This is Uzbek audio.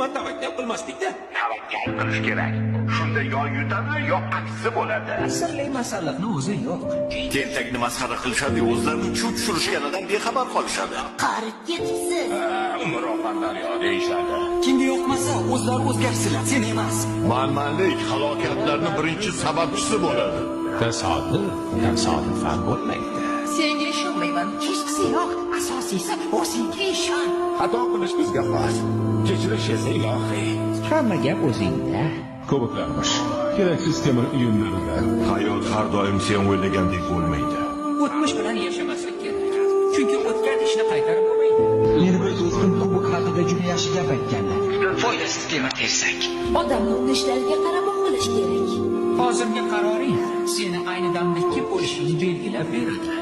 umuman tavakkal qilmaslikda. Tavakkal qilish kerak. Shunda yo yutadi, yo aksi bo'ladi. Asli masalliqni o'zi yo'q. Tentakni masxara qilishadi, o'zlarini chuv tushirishganidan bexabar qolishadi. Qarib ketibsiz. Umr oqanlar yo deyishadi. Kimga yoqmasa, o'zlari o'zgarsinlar, sen emas. Manmanlik halokatlarning birinchi sababchisi bo'ladi. Tasodifan bo'lmaydi. Senga ishonmayman. Hechqisi yo'q. Asosiysi o'zingga ishon. Xato qilish bizga xos. Kechirish esa ilohiy. Hamma gap o'zingda. Ko'plarmish. Keraksiz temir uyumlarida. Hayot har doim sen o'ylagandek bo'lmaydi. O'tmish bilan yashamaslik kerak. Chunki o'tgan ishni qaytarib bo'lmaydi. Meni bir do'stim kubok haqida juda yaxshi gap aytganlar. Foydasiz temir tersak. Odamning urishlariga qarab qilish kerak. Hozirgi qaroring seni ayni damda kim bo'lishingni belgilab beradi.